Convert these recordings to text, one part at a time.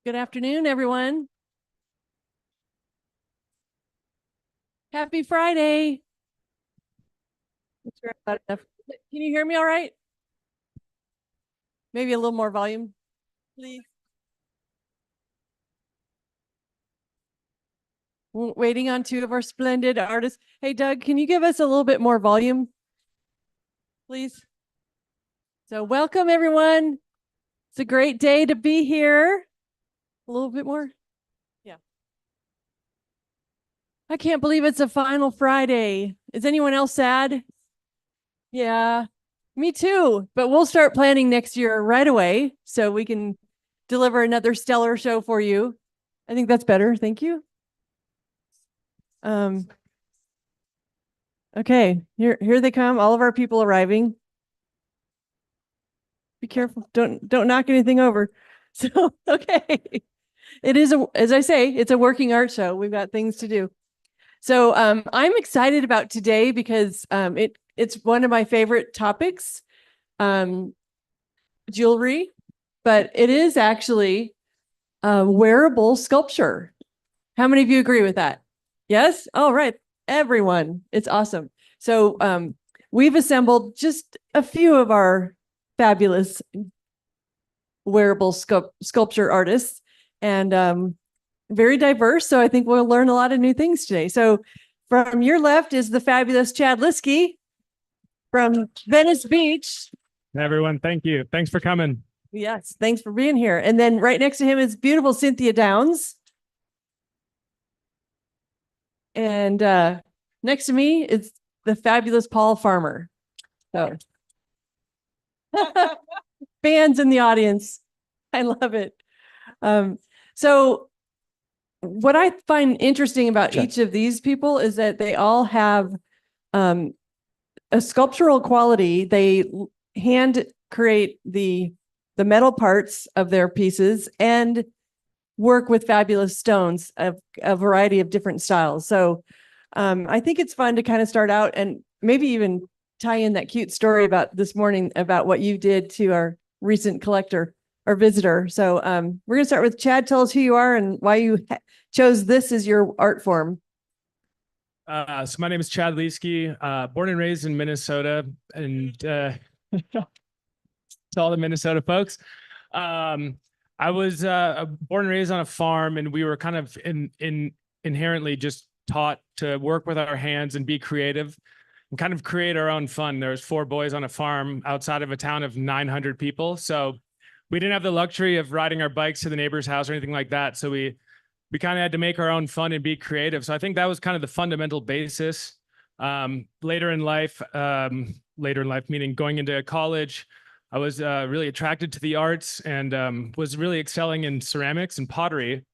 Good afternoon, everyone. Happy Friday. Make sure I've got enough. Can you hear me all right? Maybe a little more volume, please. Waiting on two of our splendid artists. Hey, Doug, can you give us a little bit more volume, please? So welcome, everyone. It's a great day to be here. A little bit more. Yeah. I can't believe it's a final Friday. Is anyone else sad? Yeah, me too. But we'll start planning next year right away so we can deliver another stellar show for you. I think that's better. Thank you. Um, okay, here they come. All of our people arriving. Be careful. Don't knock anything over. So, okay. It is as I say, it's a working art show. We've got things to do. So I'm excited about today because it's one of my favorite topics, jewelry, but it is actually wearable sculpture. How many of you agree with that? Yes? All right. Everyone. It's awesome. So we've assembled just a few of our fabulous wearable sculpture artists and very diverse. So I think we'll learn a lot of new things today. So from your left is the fabulous Chad Liskey from Venice Beach. Hey everyone, thank you. Thanks for coming. Yes, thanks for being here. And then right next to him is beautiful Cynthia Downs. And next to me is the fabulous Paul Farmer. So fans in the audience. I love it. So what I find interesting about each of these people is that they all have a sculptural quality. They hand create the metal parts of their pieces and work with fabulous stones of a variety of different styles. So I think it's fun to kind of start out and maybe even tie in that cute story about this morning about what you did to our recent collector or visitor. So we're going to start with Chad. Tell us who you are and why you chose this as your art form. So my name is Chad Liskey, born and raised in Minnesota, and to all the Minnesota folks. I was born and raised on a farm, and we were kind of inherently just taught to work with our hands and be creative and kind of create our own fun. There was 4 boys on a farm outside of a town of 900 people. So we didn't have the luxury of riding our bikes to the neighbor's house or anything like that. So we kind of had to make our own fun and be creative. So I think that was kind of the fundamental basis. Later in life, meaning going into college, I was really attracted to the arts and was really excelling in ceramics and pottery.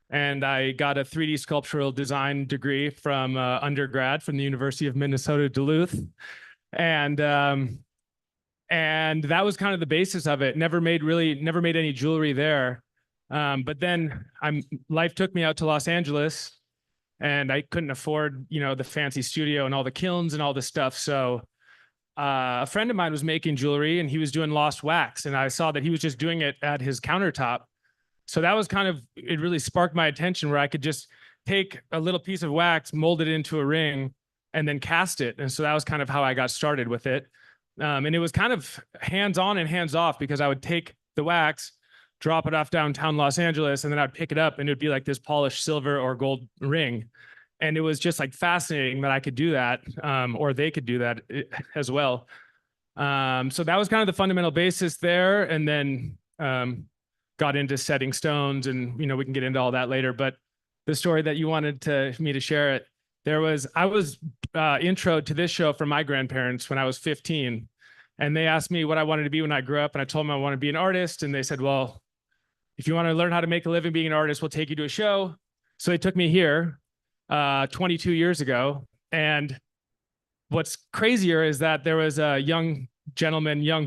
And I got a 3D sculptural design degree from undergrad from the University of Minnesota, Duluth. And that was kind of the basis of it. Never made any jewelry there. But then life took me out to Los Angeles, and I couldn't afford, the fancy studio and all the kilns and all this stuff. So a friend of mine was making jewelry, and he was doing lost wax, and I saw that he was just doing it at his countertop. So that was it really sparked my attention, where I could just take a little piece of wax, mold it into a ring, and then cast it. And so that was kind of how I got started with it. And it was kind of hands-on and hands-off, because I would take the wax, drop it off downtown Los Angeles, and then I'd pick it up and it would be like this polished silver or gold ring. And it was just like fascinating that I could do that, or they could do that as well. So that was kind of the fundamental basis there. And then got into setting stones, and, we can get into all that later. But the story that you wanted me to share it, I was introed to this show from my grandparents when I was 15. And they asked me what I wanted to be when I grew up. And I told them I want to be an artist. And they said, well, if you want to learn how to make a living being an artist, we'll take you to a show. So they took me here 22 years ago. And what's crazier is that there was a young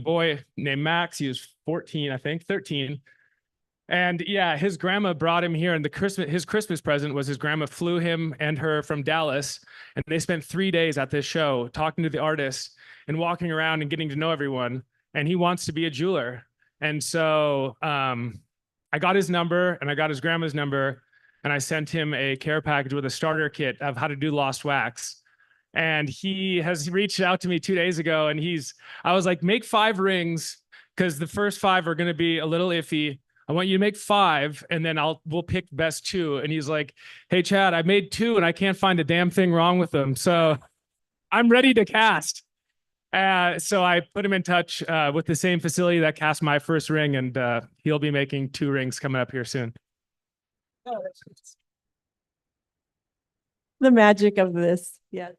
boy named Max. He was 14, I think, 13. And yeah, his grandma brought him here, and his Christmas present was his grandma flew him and her from Dallas. And they spent 3 days at this show talking to the artists and walking around and getting to know everyone. And he wants to be a jeweler. And so I got his number and I got his grandma's number, and I sent him a care package with a starter kit of how to do lost wax. And he has reached out to me 2 days ago, and I was like, make 5 rings because the first 5 are going to be a little iffy. I want you to make 5, and then we'll pick best 2. And he's like, hey, Chad, I made 2 and I can't find a damn thing wrong with them. So I'm ready to cast. So I put him in touch with the same facility that cast my first ring, and he'll be making 2 rings coming up here soon. The magic of this. Yeah.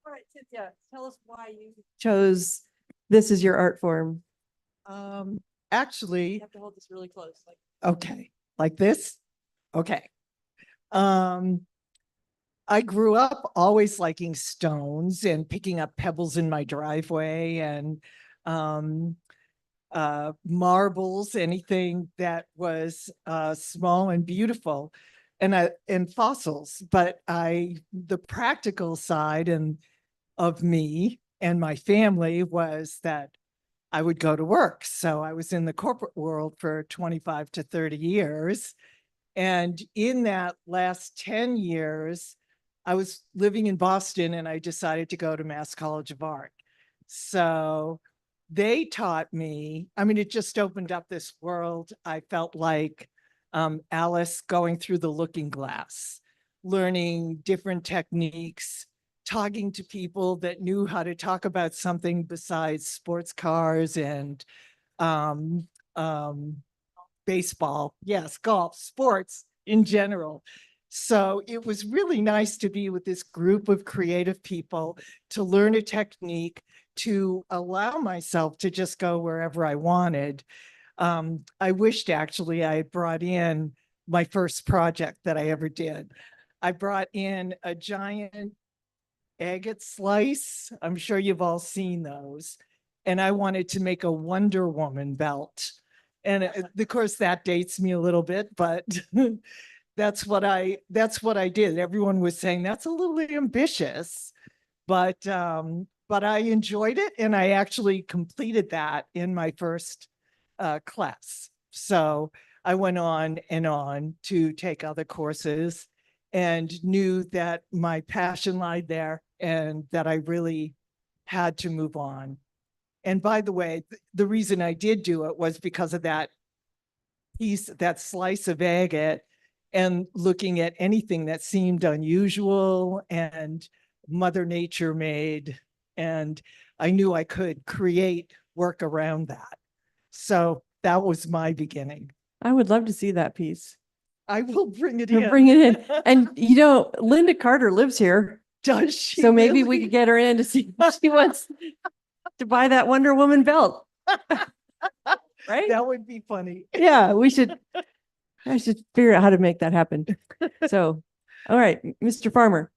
All right, Cynthia, tell us why you chose this as your art form. Actually, You have to hold this really close. okay, like this. Okay. I grew up always liking stones and picking up pebbles in my driveway and marbles, anything that was small and beautiful, and fossils. But the practical side of me and my family was that I would go to work. So I was in the corporate world for 25 to 30 years. And in that last 10 years, I was living in Boston and I decided to go to Mass College of Art. So they taught me, I mean, it just opened up this world. I felt like Alice going through the looking glass, learning different techniques, talking to people that knew how to talk about something besides sports cars and baseball, yes, golf, sports in general. So it was really nice to be with this group of creative people, to learn a technique, to allow myself to just go wherever I wanted. I wished actually I had brought in my first project that I ever did. I brought in a giant agate slice. I'm sure you've all seen those. And I wanted to make a Wonder Woman belt. And of course that dates me a little bit, but that's what I did. Everyone was saying that's a little ambitious, but I enjoyed it, and I actually completed that in my first class. So I went on and on to take other courses and knew that my passion lied there and that I really had to move on. And by the way, the reason I did do it was because of that piece, that slice of agate, and looking at anything that seemed unusual and Mother Nature made. And I knew I could create work around that. So that was my beginning. I would love to see that piece. I will bring it in. Bring it in. And Linda Carter lives here. Does she? So maybe we really? could get her in to see if she wants to buy that Wonder Woman belt. Right? That would be funny. Yeah, I should figure out how to make that happen. So, all right, Mr. Farmer.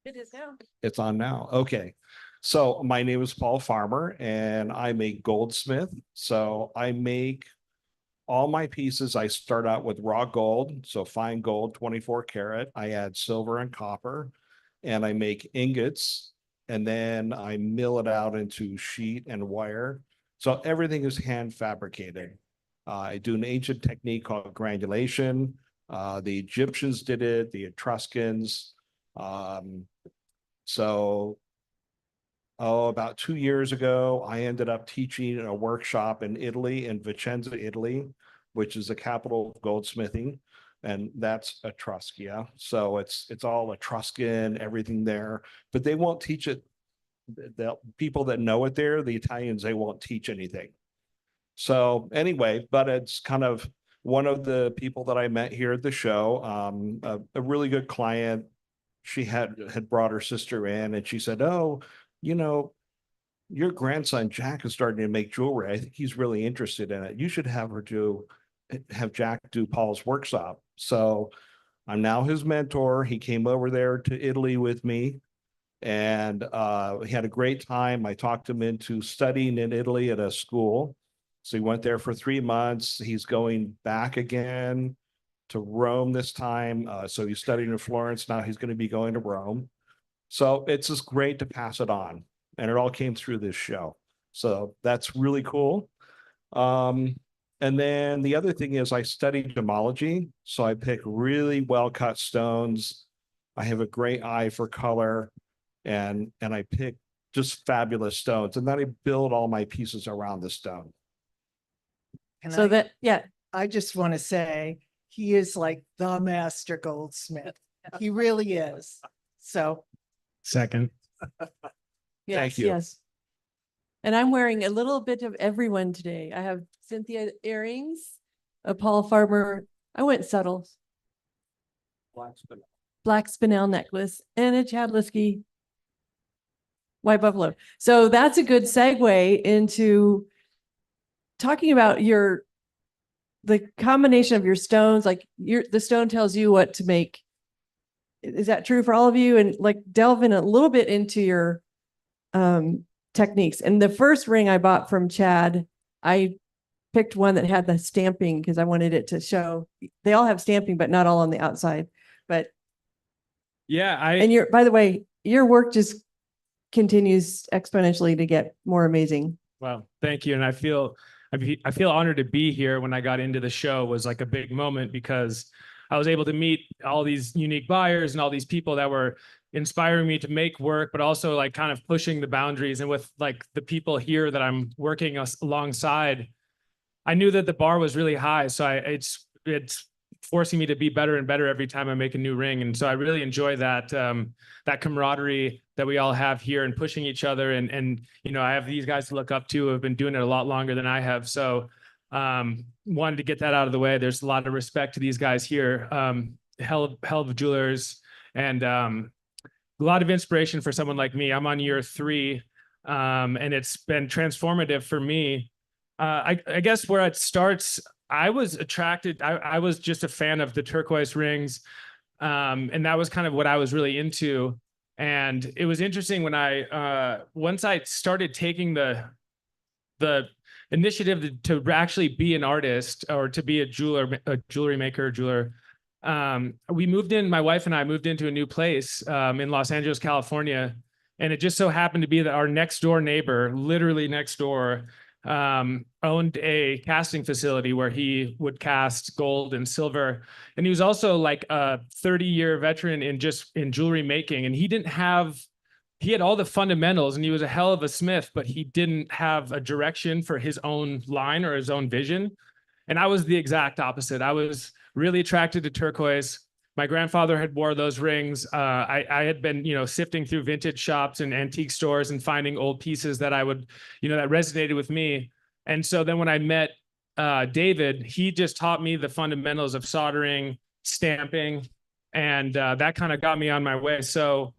It is now. It's on now. Okay. So my name is Paul Farmer and I'm a goldsmith. So I make all my pieces. I start out with raw gold. So fine gold, 24 karat. I add silver and copper, and I make ingots, and then I mill it out into sheet and wire. So everything is hand fabricated. I do an ancient technique called granulation. The Egyptians did it, the Etruscans. About 2 years ago, I ended up teaching a workshop in Italy, in Vicenza, Italy, which is the capital of goldsmithing, and that's Etruskia. So it's all Etruscan, everything there, but they won't teach it. The people that know it there, the Italians, they won't teach anything. So anyway, but it's kind of one of the people that I met here at the show, a really good client. She had brought her sister in, and she said, oh, your grandson Jack is starting to make jewelry. I think he's really interested in it. You should have Jack do Paul's workshop. So I'm now his mentor. He came over there to Italy with me, and he had a great time. I talked him into studying in Italy at a school. So he went there for 3 months. He's going back again to Rome this time. So he's studying in Florence. Now he's going to be going to Rome. So it's just great to pass it on. and it all came through this show. So that's really cool. And then the other thing is I studied gemology. So I pick really well-cut stones. I have a great eye for color, and I pick just fabulous stones. And then I build all my pieces around the stone. And So that, yeah, I just want to say, he is like the master goldsmith. He really is. So Second. yes, you. yes. And I'm wearing a little bit of everyone today. I have Cynthia earrings, a Paul Farmer. I went subtle. Black spinel necklace, and a Chad Liskey white buffalo. So that's a good segue into talking about the combination of your stones. Like the stone tells you what to make. Is that true for all of you? And like delve in a little bit into your techniques. And the first ring I bought from Chad, I picked one that had the stamping because I wanted it to show. They all have stamping, but not all on the outside. But Yeah, and by the way, your work just continues exponentially to get more amazing. well, thank you. And I feel honored to be here. When I got into the show was like a big moment because I was able to meet all these unique buyers and all these people that were inspiring me to make work, but also like kind of pushing the boundaries. And with like the people here that I'm working alongside, I knew that the bar was really high. So it's forcing me to be better and better every time I make a new ring. And so I really enjoy that that camaraderie that we all have here and pushing each other. And you know, I have these guys to look up to who have been doing it a lot longer than I have. So wanted to get that out of the way. There's a lot of respect to these guys here. Hell of jewelers, and a lot of inspiration for someone like me. I'm on year 3, and it's been transformative for me. I guess where it starts, I was attracted. I was just a fan of the turquoise rings, and that was kind of what I was really into. And it was interesting when once I started taking the initiative to actually be an artist or to be a jewelry maker. My wife and I moved into a new place in Los Angeles, California. And it just so happened to be that our next door neighbor, literally next door, owned a casting facility where he would cast gold and silver. And he was also like a 30-year veteran in jewelry making. And he had all the fundamentals and he was a hell of a smith, but he didn't have a direction for his own line or his own vision. And I was the exact opposite. I was really attracted to turquoise. My grandfather had wore those rings. I had been, sifting through vintage shops and antique stores and finding old pieces that I would, that resonated with me. And so then when I met David, he just taught me the fundamentals of soldering, stamping, and that kind of got me on my way. So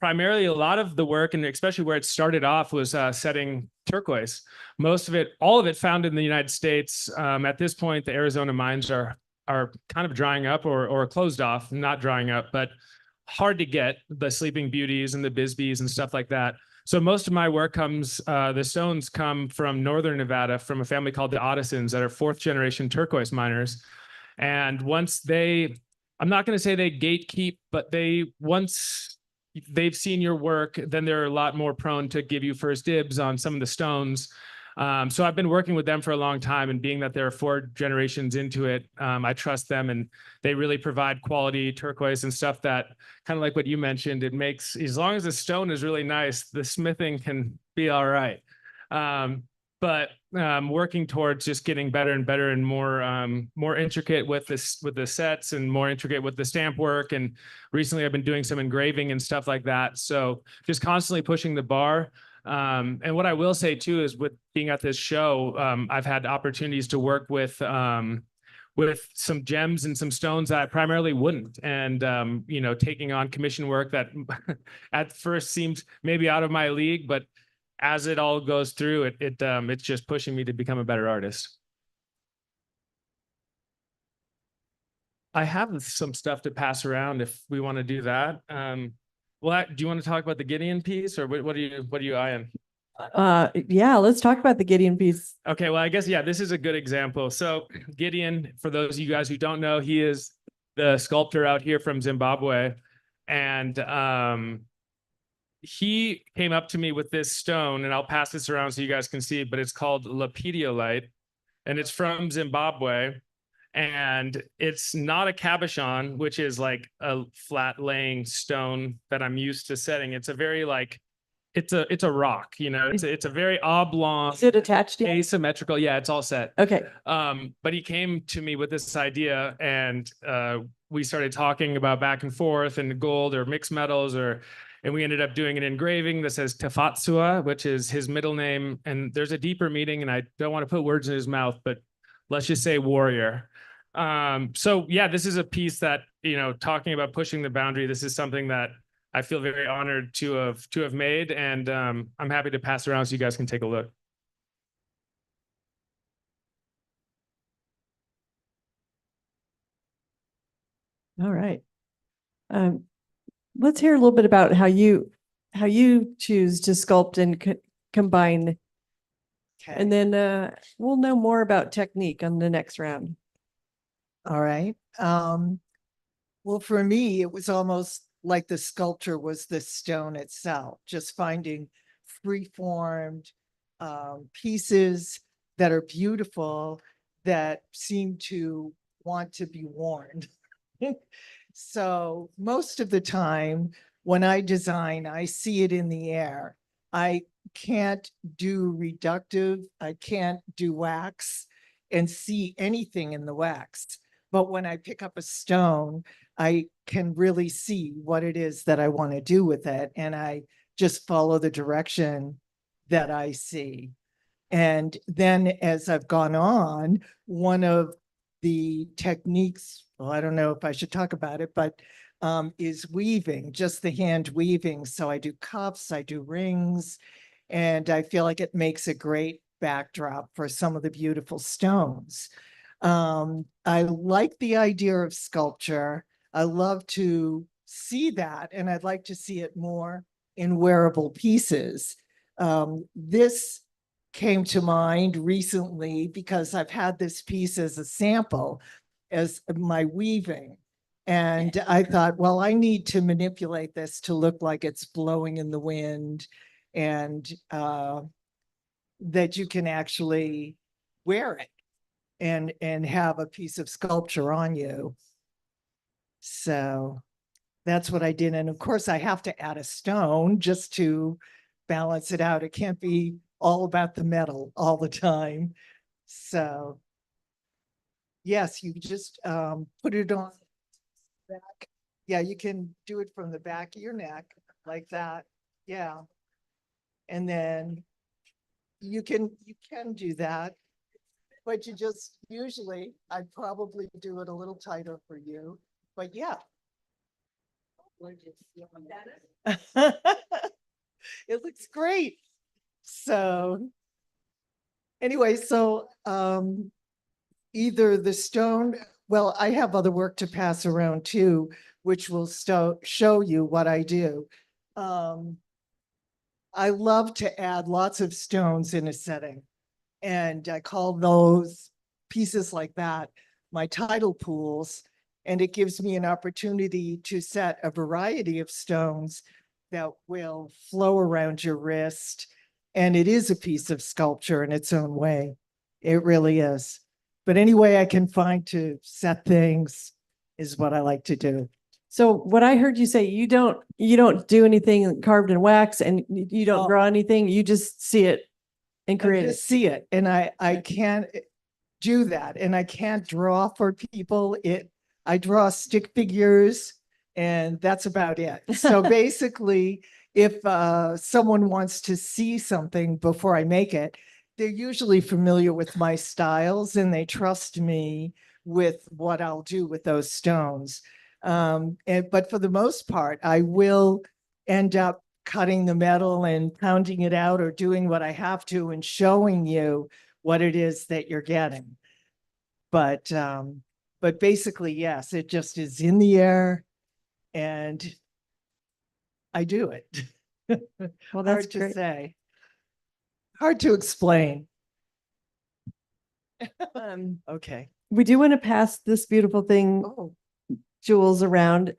primarily a lot of the work, and especially where it started off, was setting turquoise. All of it found in the United States. At this point, the Arizona mines are kind of drying up or closed off, not drying up, but hard to get, the Sleeping Beauties and the Bisbees and stuff like that. So most of my work the stones come from Northern Nevada, from a family called the Ottisons that are 4th generation turquoise miners. And I'm not going to say they gatekeep, but once they've seen your work, then they're a lot more prone to give you first dibs on some of the stones. So I've been working with them for a long time, and being that they're 4 generations into it, I trust them, and they really provide quality turquoise and stuff that, kind of like what you mentioned, it makes, as long as the stone is really nice, the smithing can be all right. But working towards just getting better and better and more intricate with the sets and more intricate with the stamp work. And recently I've been doing some engraving and stuff like that. So just constantly pushing the bar. And what I will say too is, with being at this show, I've had opportunities to work with some gems and some stones that I primarily wouldn't. And, taking on commission work that at first seems maybe out of my league, but as it all goes through, it's just pushing me to become a better artist. I have some stuff to pass around if we want to do that. Well, do you want to talk about the Gideon piece, or what are you eyeing? Yeah, let's talk about the Gideon piece. Okay, well, I guess, yeah, this is a good example. So Gideon, for those of you guys who don't know, he is the sculptor out here from Zimbabwe. And he came up to me with this stone, and I'll pass this around so you guys can see, but it's called lapidolite, and it's from Zimbabwe. And it's not a cabochon, which is like a flat laying stone that I'm used to setting. It's a very like, it's a rock, you know, it's a very oblong, Is it attached yet? asymmetrical. Yeah, it's all set. Okay. But he came to me with this idea, and we started talking about back and forth and gold or mixed metals, and we ended up doing an engraving that says Tefatsua, which is his middle name. And there's a deeper meaning, and I don't want to put words in his mouth, but let's just say warrior. So yeah, this is a piece that, you know, talking about pushing the boundary, this is something that I feel very honored to have made, and I'm happy to pass around so you guys can take a look. All right. Let's hear a little bit about how you choose to sculpt and combine, Okay. and then we'll know more about technique on the next round. All right. Well, for me, it was almost like the sculpture was the stone itself, just finding free-formed pieces that are beautiful, that seem to want to be worn. So most of the time when I design, I see it in the air. I can't do reductive, I can't do wax and see anything in the wax. But when I pick up a stone, I can really see what it is that I want to do with it. And I just follow the direction that I see. And then as I've gone on, one of the techniques, well, I don't know if I should talk about it, but is weaving, just the hand weaving. So I do cuffs, I do rings, and I feel like it makes a great backdrop for some of the beautiful stones. I like the idea of sculpture. I love to see that, and I'd like to see it more in wearable pieces. This came to mind recently because I've had this piece as a sample as my weaving. And I thought, well, I need to manipulate this to look like it's blowing in the wind, and that you can actually wear it and have a piece of sculpture on you. So that's what I did. And of course I have to add a stone just to balance it out. It can't be all about the metal all the time. So yes, you just put it on the back. Yeah, you can do it from the back of your neck like that. Yeah. And then you can do that, but you just usually, I'd probably do it a little tighter for you, but yeah. It looks great. So anyway, so either the stone, well, I have other work to pass around too, which will show you what I do. I love to add lots of stones in a setting, and I call those pieces like that my tidal pools. And it gives me an opportunity to set a variety of stones that will flow around your wrist. And it is a piece of sculpture in its own way. It really is. But any way I can find to set things is what I like to do. So what I heard you say, you don't do anything carved in wax, and you don't Oh. draw anything. You just see it and I create it. just see it, and I can't do that, and I can't draw for people. I draw stick figures, and that's about it. So basically, if someone wants to see something before I make it, they're usually familiar with my styles, and they trust me with what I'll do with those stones. But for the most part, I will end up cutting the metal and pounding it out, or doing what I have to and showing you what it is that you're getting. But basically, yes, it just is in the air and I do it. Well, that's Hard to great. say. Hard to explain. Okay. We do want to pass this beautiful thing, Oh, jewels, around.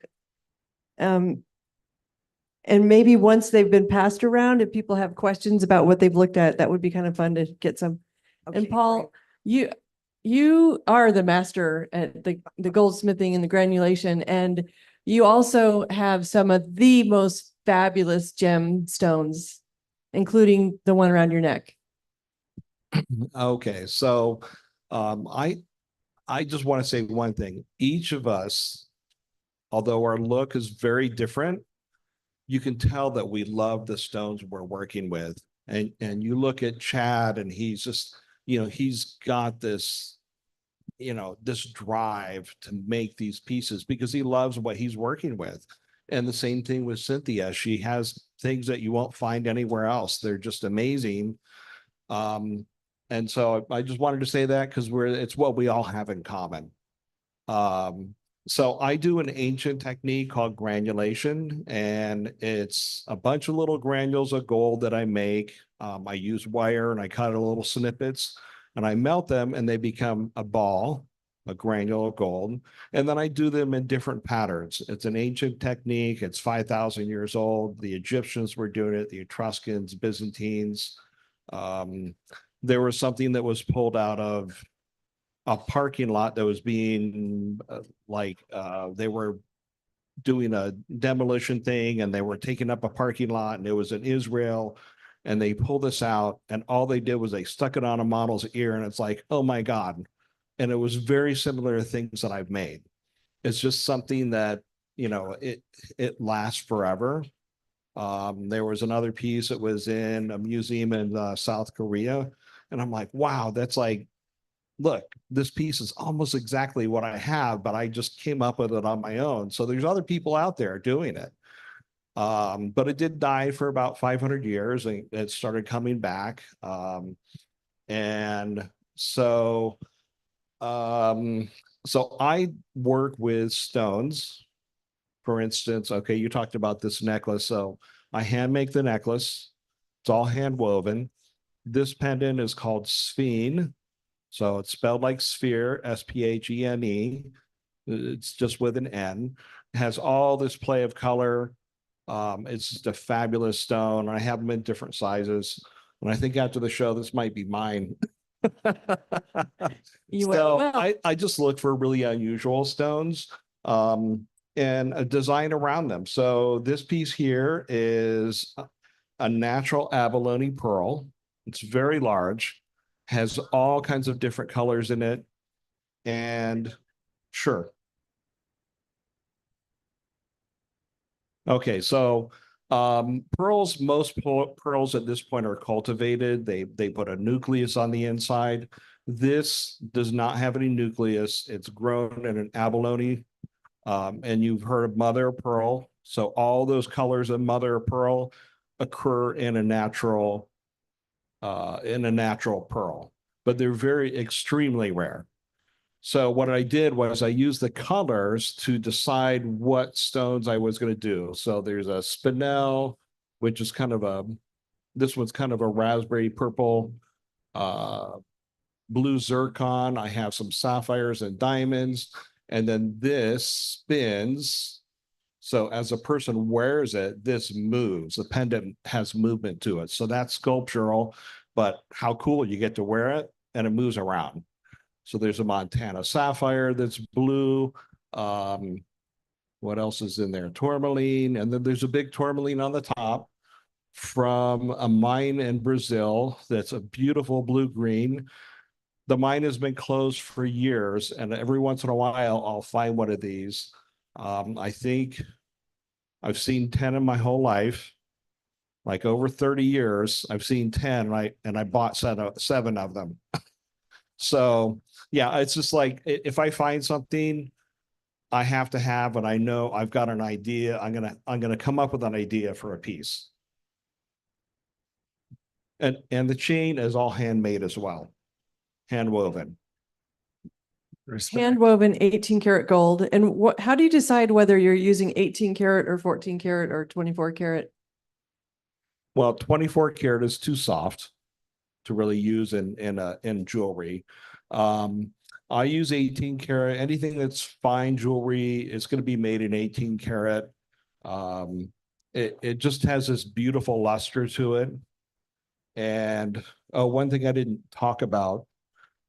And maybe once they've been passed around, if people have questions about what they've looked at, that would be kind of fun to get some. And Okay, Paul, you are the master at the goldsmithing and the granulation, and you also have some of the most fabulous gemstones, including the one around your neck. Okay, so I just want to say one thing. Each of us, although our look is very different, you can tell that we love the stones we're working with. And you look at Chad and he's just, he's got this, this drive to make these pieces because he loves what he's working with. And the same thing with Cynthia. She has things that you won't find anywhere else. They're just amazing. And so I just wanted to say that because it's what we all have in common. So I do an ancient technique called granulation, and it's a bunch of little granules of gold that I make. I use wire and I cut it little snippets and I melt them and they become a ball, a granule of gold. And then I do them in different patterns. It's an ancient technique. It's 5,000 years old. The Egyptians were doing it, the Etruscans, Byzantines. There was something that was pulled out of a parking lot that was being they were doing a demolition thing and they were taking up a parking lot and it was in Israel and they pulled this out and all they did was they stuck it on a model's ear and it's like, oh my God. And it was very similar to things that I've made. It's just something that, it lasts forever. There was another piece that was in a museum in South Korea. And I'm like, wow, that's like, look, this piece is almost exactly what I have, but I just came up with it on my own. So there's other people out there doing it. But it did die for about 500 years and it started coming back. And so, so I work with stones. For instance, okay, you talked about this necklace. So I hand make the necklace. It's all hand woven. This pendant is called sphene. So it's spelled like sphere, S-P-H-E-N-E. It's just with an N. It has all this play of color. It's just a fabulous stone. I have them in different sizes. And I think after the show, this might be mine. So I just look for really unusual stones and a design around them. So this piece here is a natural abalone pearl. It's very large, has all kinds of different colors in it. And sure. Okay, so pearls, most pearls at this point are cultivated. They put a nucleus on the inside. This does not have any nucleus. It's grown in an abalone. And you've heard of mother of pearl. So all those colors of mother of pearl occur in a natural pearl, but they're very extremely rare. So what I did was I used the colors to decide what stones I was going to do. So there's a spinel, which is this one's kind of a raspberry purple, blue zircon. I have some sapphires and diamonds. And then this spins. So as a person wears it, this moves. The pendant has movement to it. So that's sculptural, but how cool you get to wear it and it moves around. So there's a Montana sapphire that's blue. What else is in there? Tourmaline. And then there's a big tourmaline on the top from a mine in Brazil that's a beautiful blue-green. The mine has been closed for years, and every once in a while, I'll find one of these. I think I've seen 10 in my whole life. Like over 30 years, I've seen 10, right? And I bought 7 of them. So yeah, it's just like if I find something I have to have, and I know I've got an idea, I'm gonna come up with an idea for a piece. And the chain is all handmade as well, hand woven. Hand woven 18 karat gold. And how do you decide whether you're using 18 karat or 14 karat or 24 karat? Well, 24 karat is too soft to really use in jewelry. I use 18 karat. Anything that's fine jewelry is going to be made in 18 karat. it just has this beautiful luster to it. And one thing I didn't talk about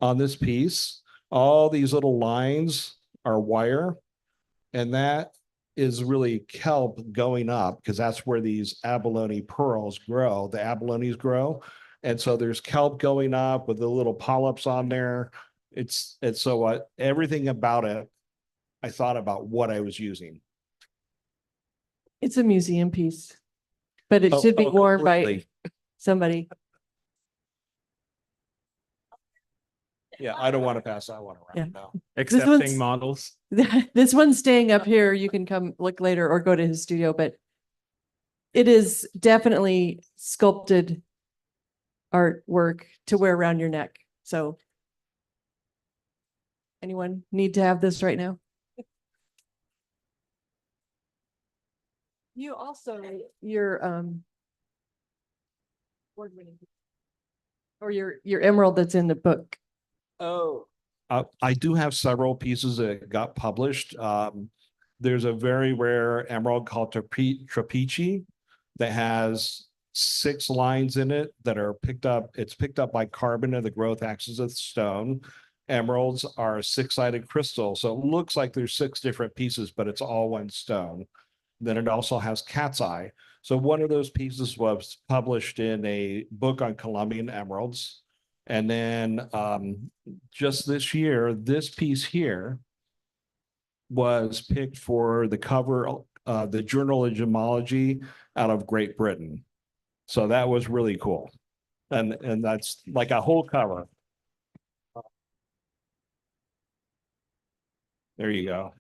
on this piece, all these little lines are wire, and that is really kelp going up because that's where these abalone pearls grow. The abalones grow. And so there's kelp going up with the little polyps on there. It's so everything about it, I thought about what I was using. It's a museum piece, but it Oh, should be worn by completely. somebody. Yeah, I don't want to pass that one Yeah. around now. Accepting one's- models. This one's staying up here. You can come look later or go to his studio, but it is definitely sculpted artwork to wear around your neck. So anyone need to have this right now? You also, your award-winning or your emerald that's in the book. Oh. I do have several pieces that got published. There's a very rare emerald called Trapechi that has 6 lines in it that are picked up. It's picked up by carbon of the growth axis of the stone. Emeralds are 6-sided crystal. So it looks like there's 6 different pieces, but it's all one stone. Then it also has cat's eye. So one of those pieces was published in a book on Colombian emeralds. And then just this year, this piece here was picked for the cover, the Journal of Gemology out of Great Britain. So that was really cool. And that's like a whole cover. There you go.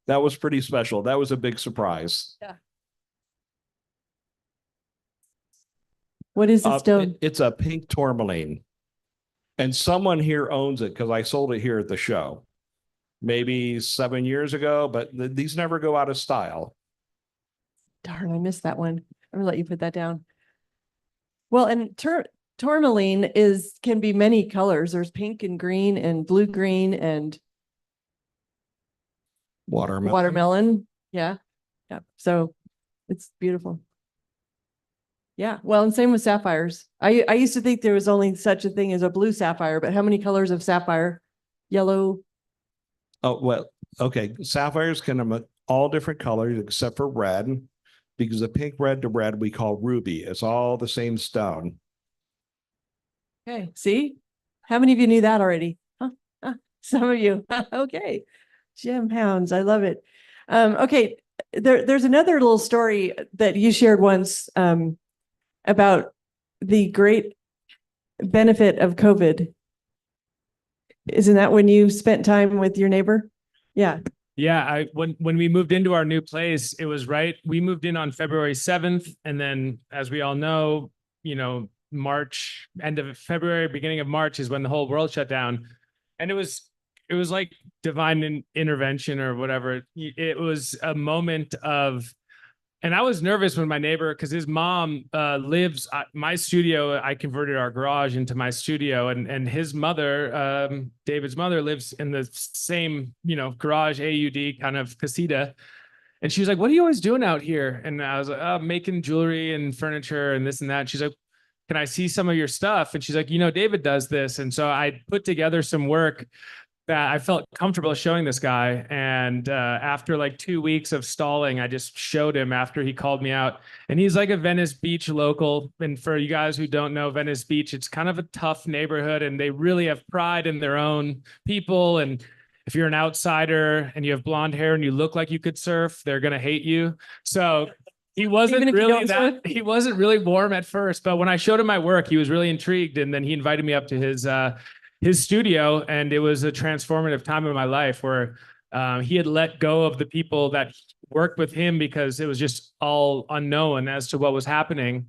That was pretty special. That was a big surprise. What is the stone? It's a pink tourmaline. And someone here owns it because I sold it here at the show. Maybe 7 years ago, but these never go out of style. Darn, I missed that one. I'm gonna let you put that down. Well, and tourmaline can be many colors. There's pink and green and blue green and watermelon. Yeah. Yeah. So it's beautiful. Yeah. Well, and same with sapphires. I used to think there was only such a thing as a blue sapphire, but how many colors of sapphire? Yellow. Oh, well, okay. Sapphires can have all different colors except for red, because the pink red to red we call ruby. It's all the same stone. Okay. See? How many of you knew that already? Huh? Some of you. Okay. Gem hounds. I love it. Okay. There's another little story that you shared once about the great benefit of COVID. Isn't that when you spent time with your neighbor? Yeah. Yeah, when we moved into our new place, it was we moved in on February 7th. And then as we all know, March, end of February, beginning of March is when the whole world shut down. And it was like divine intervention or whatever. It was a moment of, and I was nervous when my neighbor, because his mom lives my studio. I converted our garage into my studio, and his mother, David's mother, lives in the same, garage AUD kind of casita. And she was like, "What are you always doing out here?" And I was like, "Making jewelry and furniture and this and that." And she's like, "Can I see some of your stuff?" And she's like, "David does this." And so I put together some work that I felt comfortable showing this guy. And after like 2 weeks of stalling, I just showed him after he called me out. And he's like a Venice Beach local. And for you guys who don't know Venice Beach, it's kind of a tough neighborhood, and they really have pride in their own people. And if you're an outsider and you have blonde hair and you look like you could surf, they're going to hate you. So he wasn't he wasn't really warm at first, but when I showed him my work, he was really intrigued. And then he invited me up to his studio, and it was a transformative time in my life where he had let go of the people that worked with him because it was just all unknown as to what was happening.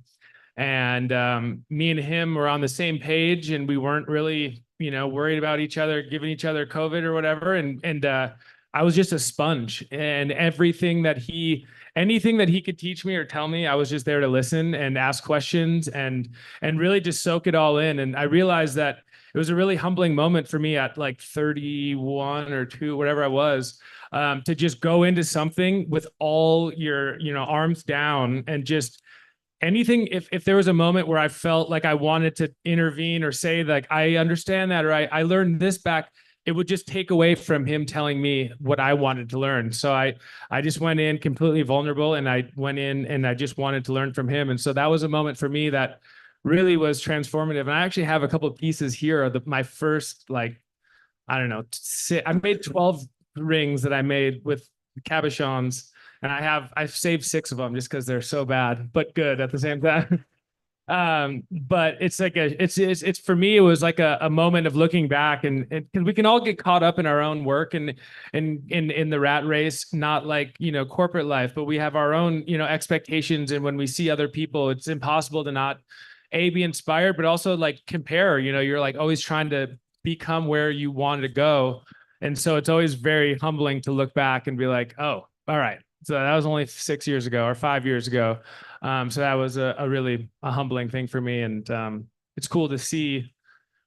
And me and him were on the same page, and we weren't really, worried about each other, giving each other COVID or whatever. And I was just a sponge, and anything that he could teach me or tell me, I was just there to listen and ask questions and really just soak it all in. And I realized that it was a really humbling moment for me at like 31 or 2, whatever I was, to just go into something with all your, arms down and just anything. If there was a moment where I felt like I wanted to intervene or say like, I understand that, or I learned this back, it would just take away from him telling me what I wanted to learn. So I just went in completely vulnerable, and I went in and I just wanted to learn from him. And so that was a moment for me that really was transformative. And I actually have a couple of pieces here of my first, like, I don't know, I made 12 rings that I made with cabochons, and I've saved 6 of them just because they're so bad, but good at the same time. But it's like it's for me, it was like a moment of looking back, and because we can all get caught up in our own work and in the rat race, not like, corporate life, but we have our own, expectations. And when we see other people, it's impossible to not be inspired, but also like compare. You're like always trying to become where you wanted to go. And so it's always very humbling to look back and be like, oh, all right, so that was only 6 years ago or 5 years ago. So that was a really humbling thing for me. And it's cool to see,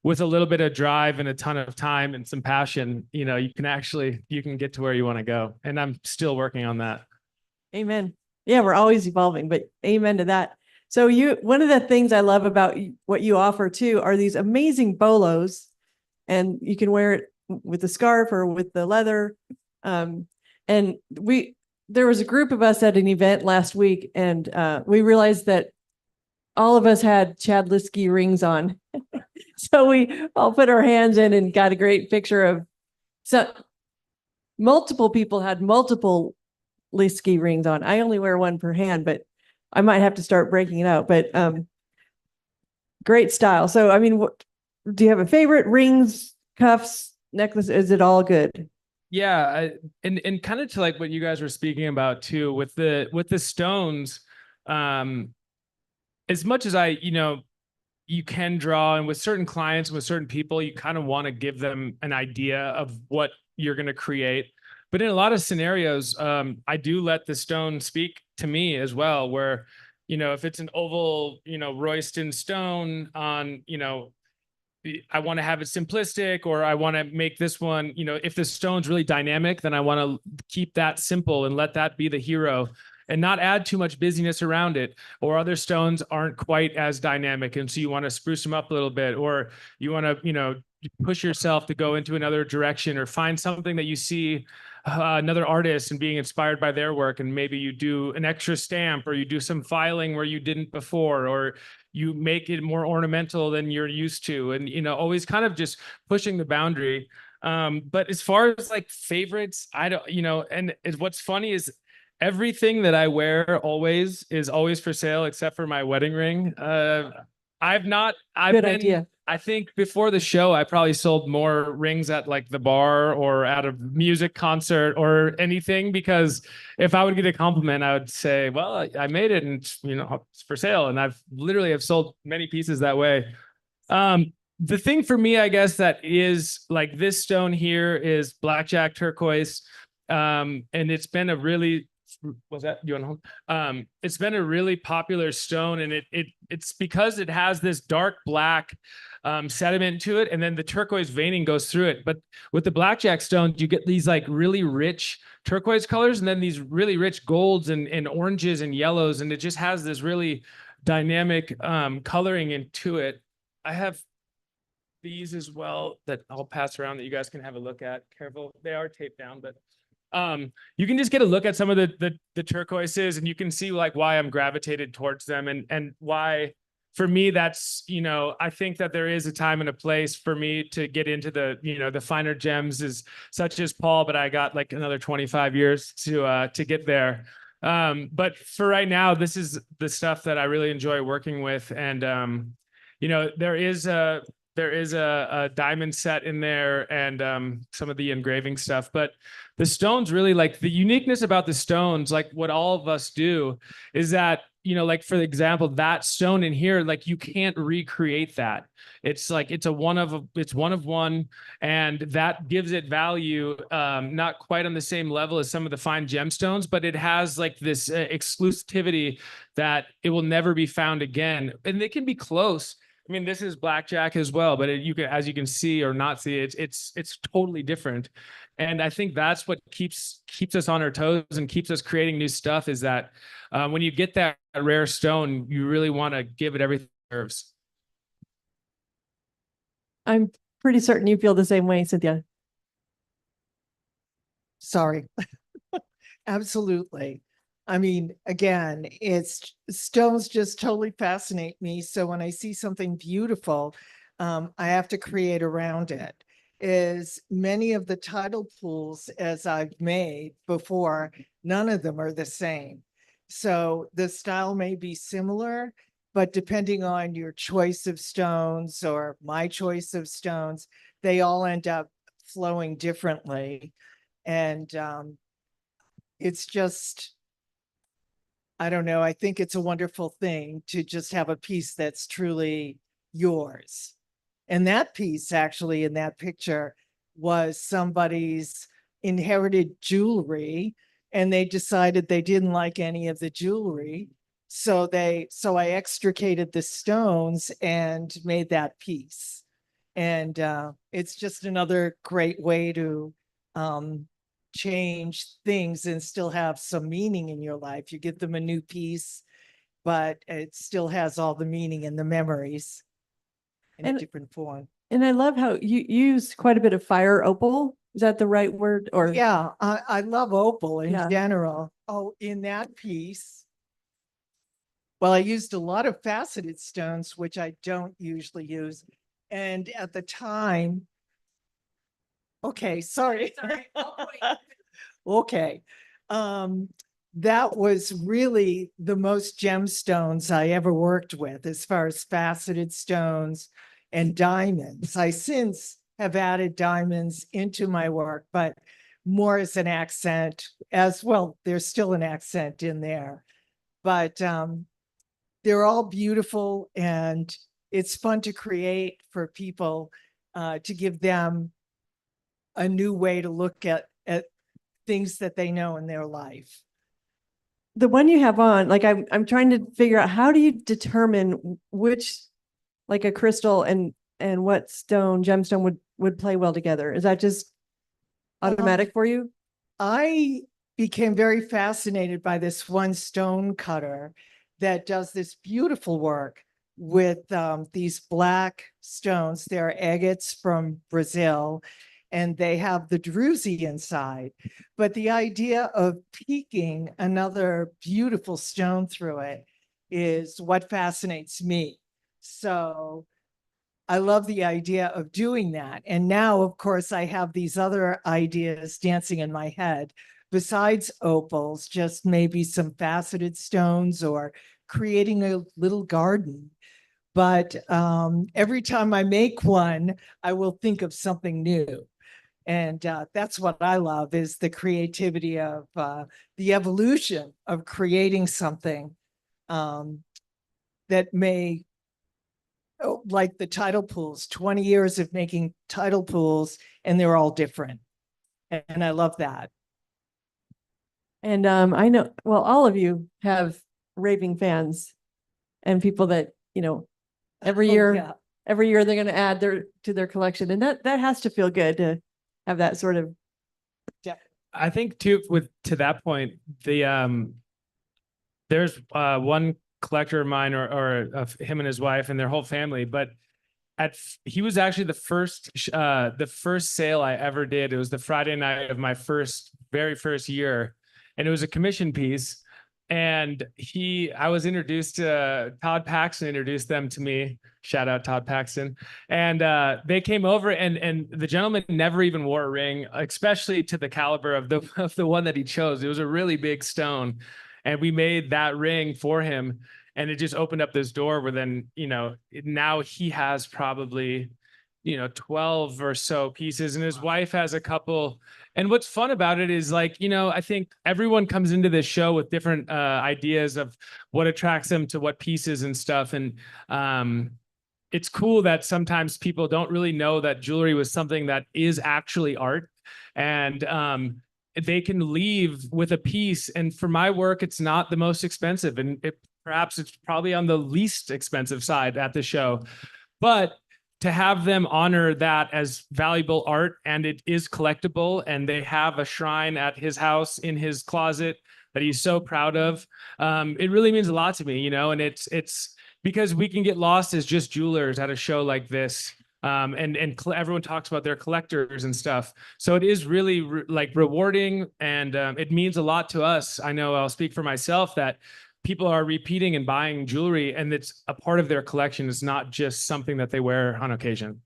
with a little bit of drive and a ton of time and some passion, you can get to where you want to go. And I'm still working on that. Amen. Yeah, we're always evolving, but amen to that. So one of the things I love about what you offer too are these amazing bolos, and you can wear it with the scarf or with the leather. And there was a group of us at an event last week, and we realized that all of us had Chad Liskey rings on. So we all put our hands in and got a great picture of, so multiple people had multiple Liskey rings on. I only wear one per hand, but I might have to start breaking it out. But great style. So, I mean, do you have a favorite? Rings, cuffs, necklace? Is it all good? Yeah, and kind of to like what you guys were speaking about too, with the stones, as much as you can draw, and with certain clients, with certain people, you kind of want to give them an idea of what you're going to create. But in a lot of scenarios, I do let the stone speak to me as well, where, if it's an oval, Royston stone on, I want to have it simplistic, or I want to make this one, if the stone's really dynamic, then I want to keep that simple and let that be the hero and not add too much busyness around it. Or other stones aren't quite as dynamic, and so you want to spruce them up a little bit, or you want to, push yourself to go into another direction, or find something that you see another artist and being inspired by their work, and maybe you do an extra stamp, or you do some filing where you didn't before, or you make it more ornamental than you're used to, and always kind of just pushing the boundary. But as far as like favorites, I don't, and what's funny is everything that I wear is always for sale except for my wedding ring. Good idea. I think before the show, I probably sold more rings at like the bar or at a music concert or anything, because if I would get a compliment, I would say, well, I made it and it's for sale. And I've sold many pieces that way. The thing for me, I guess, that is like this stone here is blackjack turquoise. And it's been a really, was that you want to hold? It's been a really popular stone, and it's because it has this dark black sediment to it, and then the turquoise veining goes through it. But with the blackjack stones, you get these like really rich turquoise colors, and then these really rich golds and oranges and yellows, and it just has this really dynamic coloring into it. I have these as well that I'll pass around that you guys can have a look at. Careful, they are taped down, but you can just get a look at some of the turquoises, and you can see like why I'm gravitated towards them, and why for me that's, I think that there is a time and a place for me to get into the, the finer gems, is such as Paul, but I got like another 25 years to get there. But for right now, this is the stuff that I really enjoy working with. And there is a diamond set in there, and some of the engraving stuff. But the stones, really, like the uniqueness about the stones, like what all of us do, is that, like for example, that stone in here, like you can't recreate that. It's like it's one of one, and that gives it value, not quite on the same level as some of the fine gemstones, but it has like this exclusivity that it will never be found again. And they can be close, I mean, this is blackjack as well, but you can, as you can see or not see, it's totally different. And I think that's what keeps us on our toes and keeps us creating new stuff, is that when you get that rare stone, you really want to give it everything it deserves. I'm pretty certain you feel the same way, Cynthia. Sorry. Absolutely. I mean, again, it's stones just totally fascinate me. So when I see something beautiful, I have to create around it. Is many of the tidal pools as I've made before, none of them are the same. So the style may be similar, but depending on your choice of stones or my choice of stones, they all end up flowing differently. And it's just, I don't know, I think it's a wonderful thing to just have a piece that's truly yours. And that piece actually in that picture was somebody's inherited jewelry, and they decided they didn't like any of the jewelry. So I extricated the stones and made that piece. And it's just another great way to change things and still have some meaning in your life. You give them a new piece, but it still has all the meaning and the memories in a different form. And I love how you use quite a bit of fire opal. Is that the right word? Or Yeah, I love opal in Yeah. general. Oh, in that piece, well, I used a lot of faceted stones, which I don't usually use. And at the time, okay, sorry. Okay. That was really the most gemstones I ever worked with as far as faceted stones and diamonds. I since have added diamonds into my work, but more as an accent as well. There's still an accent in there, but they're all beautiful, and it's fun to create for people to give them a new way to look at things that they know in their life. the one you have on, like I'm trying to figure out, how do you determine which, like a crystal and what gemstone would play well together? Is that just automatic for you? I became very fascinated by this one stone cutter that does this beautiful work with these black stones. They're agates from Brazil, and they have the druzy inside. But the idea of peeking another beautiful stone through it is what fascinates me. So I love the idea of doing that. And now, of course, I have these other ideas dancing in my head besides opals, just maybe some faceted stones or creating a little garden. But every time I make one, I will think of something new. And that's what I love, is the creativity of the evolution of creating something that may, like the tidal pools, 20 years of making tidal pools, and they're all different. And I love that. And I know, well, all of you have raving fans and people that, every Oh, year, yeah. every year they're going to add to their collection. And that has to feel good to have that sort of. I think too, to that point, there's one collector of mine, or of him and his wife and their whole family, but he was actually the first sale I ever did. It was the Friday night of my very first year, and it was a commission piece. And I was introduced to Todd Paxton, introduced them to me. Shout out Todd Paxton. And they came over, and the gentleman never even wore a ring, especially to the caliber of the one that he chose. It was a really big stone, and we made that ring for him. And it just opened up this door where then, now he has probably, 12 or so pieces, and his wife has a couple. And what's fun about it is, like, I think everyone comes into this show with different ideas of what attracts them to what pieces and stuff. And it's cool that sometimes people don't really know that jewelry was something that is actually art. And they can leave with a piece. And for my work, it's not the most expensive. And perhaps it's probably on the least expensive side at the show. But to have them honor that as valuable art, and it is collectible, and they have a shrine at his house in his closet that he's so proud of, it really means a lot to me, you know. And it's because we can get lost as just jewelers at a show like this. And everyone talks about their collectors and stuff. So it is really like rewarding, and it means a lot to us. I know I'll speak for myself that people are repeating and buying jewelry, and it's a part of their collection. It's not just something that they wear on occasion.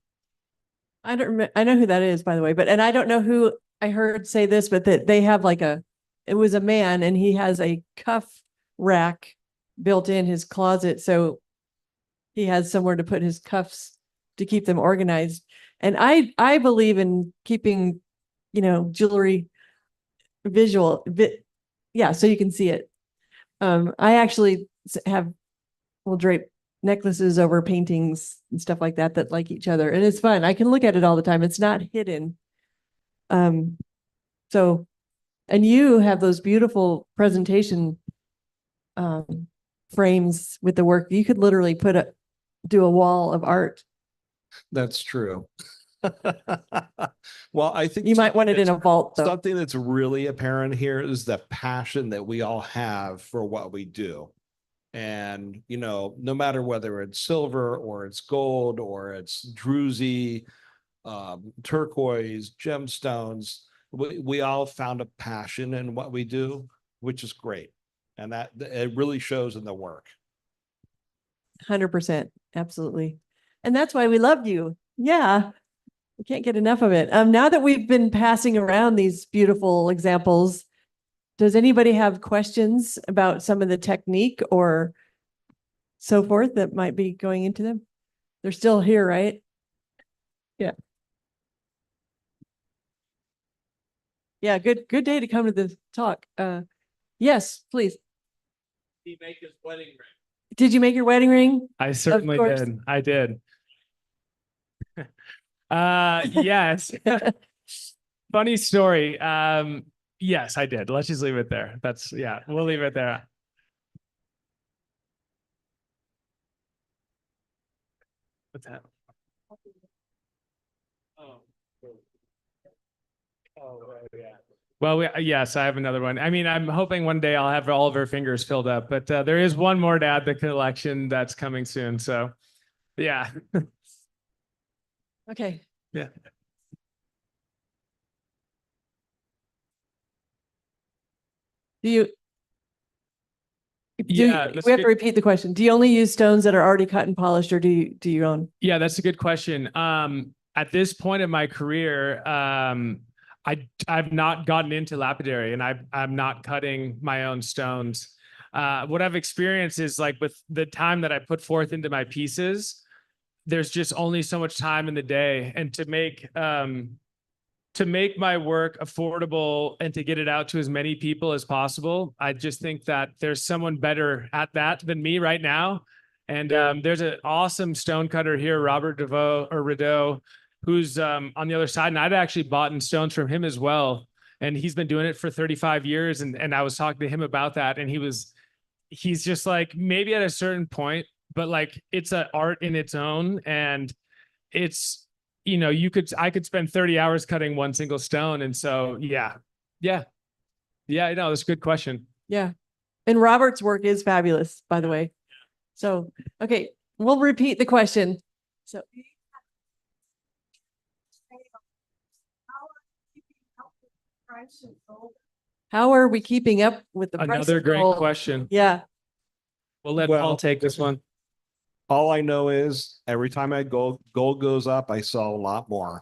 I don't remember, I know who that is, by the way, and I don't know who I heard say this, but that they have like it was a man, and he has a cuff rack built in his closet. So he has somewhere to put his cuffs to keep them organized. And I believe in keeping, jewelry visual, so you can see it. I actually will drape necklaces over paintings and stuff like that like each other. And it's fun. I can look at it all the time. It's not hidden. And you have those beautiful presentation frames with the work. You could literally do a wall of art. That's true. Well, I think You might want it in a vault, though. something that's really apparent here is the passion that we all have for what we do. And, no matter whether it's silver or it's gold or it's druzy, turquoise, gemstones, we all found a passion in what we do, which is great. And that it really shows in the work. 100%. Absolutely. And that's why we love you. Yeah. We can't get enough of it. Now that we've been passing around these beautiful examples, does anybody have questions about some of the technique or so forth that might be going into them? They're still here, right? Yeah. Yeah, good day to come to the talk. Yes, please. Did he make his wedding ring? Did you make your wedding ring? I certainly course. did. I did. Yes. Funny story. Yes, I did. Let's just leave it there. We'll leave it there. What's that? Yeah. Well, yes, I have another one. I mean, I'm hoping one day I'll have all of her fingers filled up, but there is one more to add to the collection that's coming soon. So, yeah. Okay. Yeah. We have to repeat the question. Do you only use stones that are already cut and polished, or do you own? Yeah, that's a good question. At this point in my career, I've not gotten into lapidary, and I'm not cutting my own stones. What I've experienced is, like, with the time that I put forth into my pieces, there's just only so much time in the day, and to make my work affordable and to get it out to as many people as possible, I just think that there's someone better at that than me right now. And there's an awesome stone cutter here, Robert Rideau, who's on the other side. And I'd actually bought in stones from him as well. And he's been doing it for 35 years. And I was talking to him about that. And he's just like, maybe at a certain point, but like, it's an art in its own. And it's, I could spend 30 hours cutting one single stone. And so, yeah, that's a good question. Yeah. And Robert's work is fabulous, by the way. So, okay, we'll repeat the question. So, how are we keeping up with the price Another of great gold? question. Yeah. We'll let Well, Paul take this one. All I know is every time gold goes up, I sell a lot more.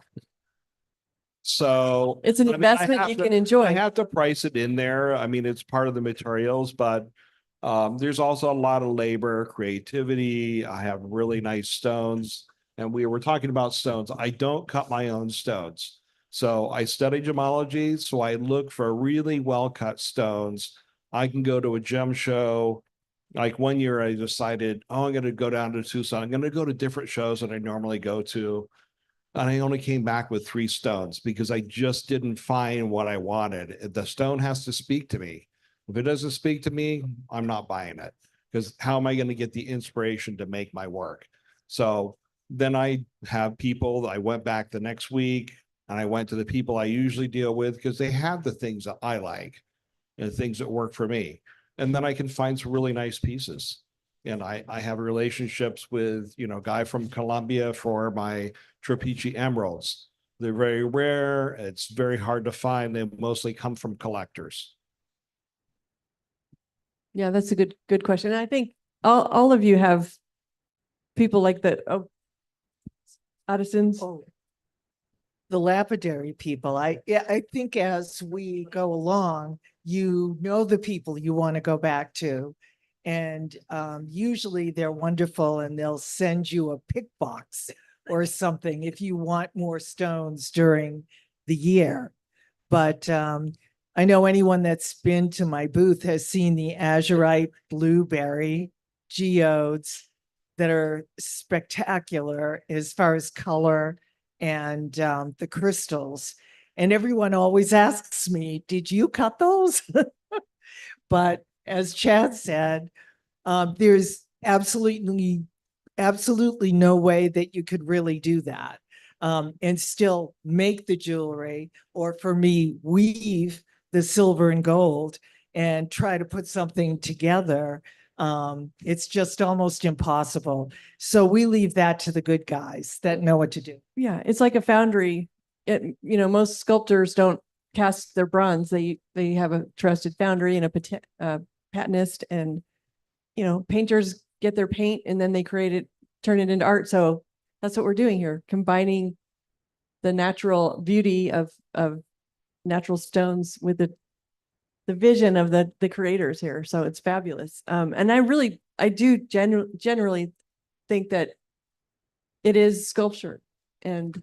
So It's an I investment you can enjoy. I have to price it in there. I mean, it's part of the materials, but there's also a lot of labor, creativity. I have really nice stones. And we were talking about stones. I don't cut my own stones. So I study gemology. So I look for really well-cut stones. I can go to a gem show. Like one year I decided, I'm going to go down to Tucson. I'm going to go to different shows that I normally go to. And I only came back with 3 stones because I just didn't find what I wanted. The stone has to speak to me. If it doesn't speak to me, I'm not buying it because how am I going to get the inspiration to make my work? So then I have people, I went back the next week and I went to the people I usually deal with because they have the things that I like and things that work for me. And then I can find some really nice pieces. And I have relationships with, a guy from Colombia for my Trapeci emeralds. They're very rare. It's very hard to find. They mostly come from collectors. Yeah, that's a good question. And I think all of you have people like the artisans. Oh, the lapidary people. I think as we go along, you know the people you want to go back to. And usually they're wonderful and they'll send you a pick box or something if you want more stones during the year. But I know anyone that's been to my booth has seen the azurite blueberry geodes that are spectacular as far as color and the crystals. And everyone always asks me, did you cut those? But as Chad said, there's absolutely no way that you could really do that and still make the jewelry, or for me, weave the silver and gold and try to put something together. It's just almost impossible. So we leave that to the good guys that know what to do. Yeah, it's like a foundry. Most sculptors don't cast their bronze. They have a trusted foundry and a patinist, and painters get their paint and then they turn it into art. So that's what we're doing here, combining the natural beauty of natural stones with the vision of the creators here. So it's fabulous. And I do generally think that it is sculpture, and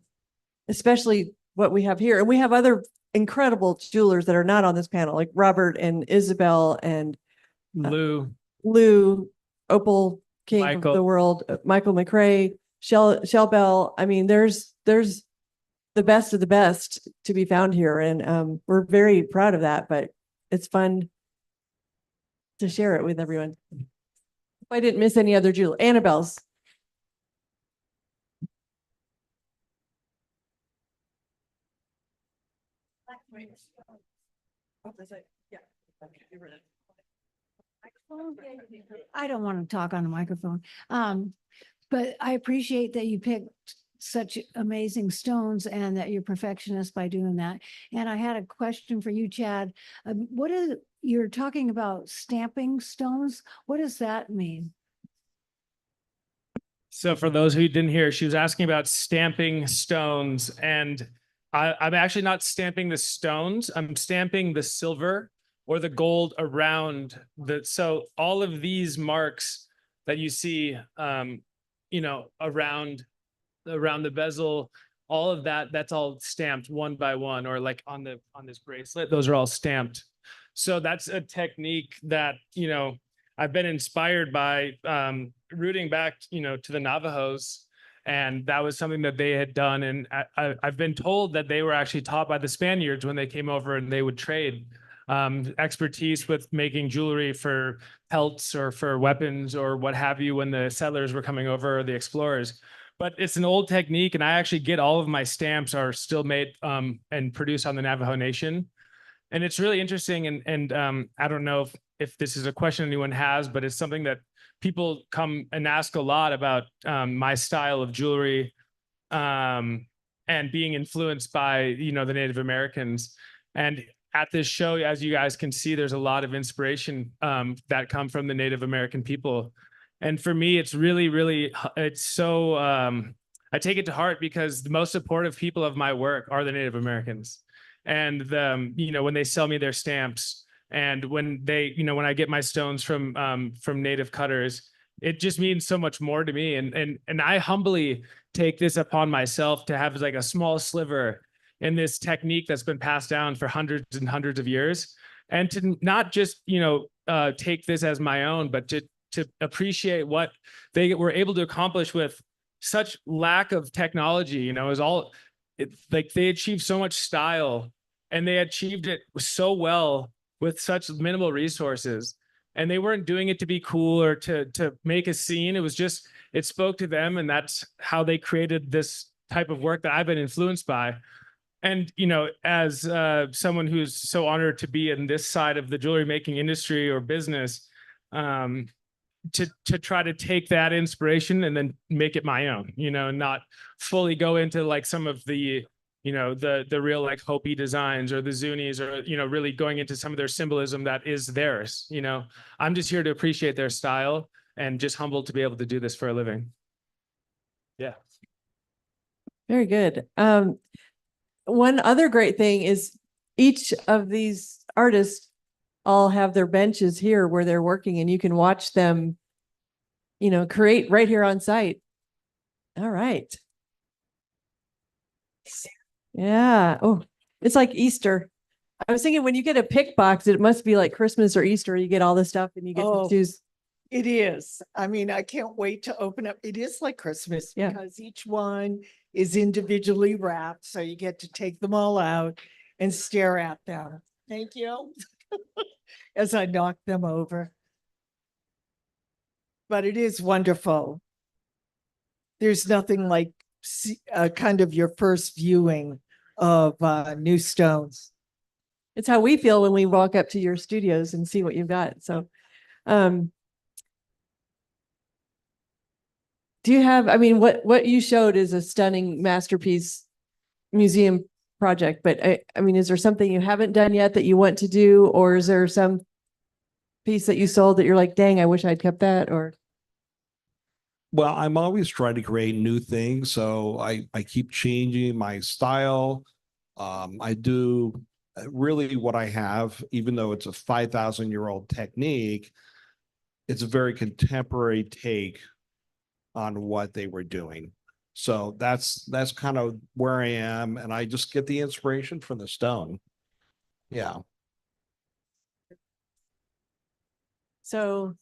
especially what we have here. And we have other incredible jewelers that are not on this panel, like Robert and Isabel and Lou, Opal King Michael. of the world, Michael McRae, Shell Bell. I mean, there's the best of the best to be found here. And we're very proud of that, but it's fun to share it with everyone. If I didn't miss any other jewel, Annabelle's. I don't want to talk on the microphone. But I appreciate that you picked such amazing stones and that you're perfectionist by doing that. And I had a question for you, Chad. You're talking about stamping stones. What does that mean? So for those who didn't hear, she was asking about stamping stones, and I'm actually not stamping the stones. I'm stamping the silver or the gold around so all of these marks that you see, around the bezel, all of that's all stamped one by one, or like on this bracelet, those are all stamped. So that's a technique that, I've been inspired by, rooting back, to the Navajos. And that was something that they had done. And I've been told that they were actually taught by the Spaniards when they came over, and they would trade expertise with making jewelry for pelts or for weapons or what have you when the settlers were coming over, or the explorers. But it's an old technique, and I actually get all of my stamps are still made and produced on the Navajo Nation. And it's really interesting. And I don't know if this is a question anyone has, but it's something that people come and ask a lot about, my style of jewelry, and being influenced by, the Native Americans. And at this show, as you guys can see, there's a lot of inspiration that come from the Native American people. And for me, it's really, really, it's so, I take it to heart, because the most supportive people of my work are the Native Americans. And when they sell me their stamps, and when when I get my stones from native cutters, it just means so much more to me. And I humbly take this upon myself to have like a small sliver in this technique that's been passed down for hundreds and hundreds of years, and to not just take this as my own, but to appreciate what they were able to accomplish with such lack of technology. Like they achieved so much style, and they achieved it so well with such minimal resources. and they weren't doing it to be cool or to make a scene. It was just, it spoke to them, and that's how they created this type of work that I've been influenced by. And, you know, as someone who's so honored to be in this side of the jewelry making industry or business, to try to take that inspiration and then make it my own, you know, and not fully go into like some of the, you know, the real like Hopi designs or the Zunis, or, you know, really going into some of their symbolism that is theirs. You know, I'm just here to appreciate their style and just humbled to be able to do this for a living. Yeah. Very good. One other great thing is each of these artists all have their benches here where they're working, and you can watch them, you know, create right here on site. All right. Yeah. Oh, it's like Easter. I was thinking when you get a pick box, it must be like Christmas or Easter. You get all this stuff and you get Oh. to choose. It is. I mean, I can't wait to open up. It is like Christmas Yeah. because each one is individually wrapped. So you get to take them all out and stare at them. Thank you. As I knock them over. But it is wonderful. There's nothing like kind of your first viewing of new stones. It's how we feel when we walk up to your studios and see what you've got. So, do you have, I mean, what you showed is a stunning masterpiece museum project, but I mean, is there something you haven't done yet that you want to do? Or is there some piece that you sold that you're like, dang, I wish I'd kept that? Or Well, I'm always trying to create new things, so I keep changing my style. I do really what I have, even though it's a 5,000-year-old technique, it's a very contemporary take on what they were doing. So that's kind of where I am, and I just get the inspiration from the stone. Yeah. so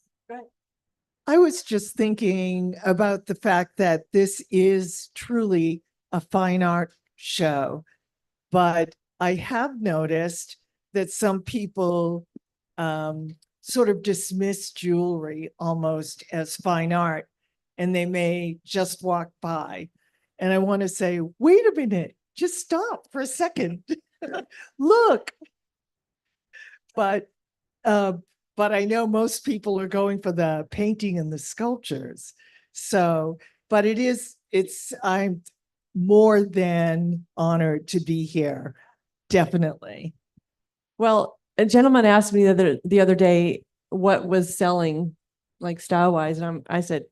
I was just thinking about the fact that this is truly a fine art show, but I have noticed that some people sort of dismiss jewelry almost as fine art, and they may just walk by. And I want to say, wait a minute, just stop for a second. Look. But I know most people are going for the painting and the sculptures. So, but I'm more than honored to be here. Definitely. well, a gentleman asked me the other day what was selling like style wise, and I said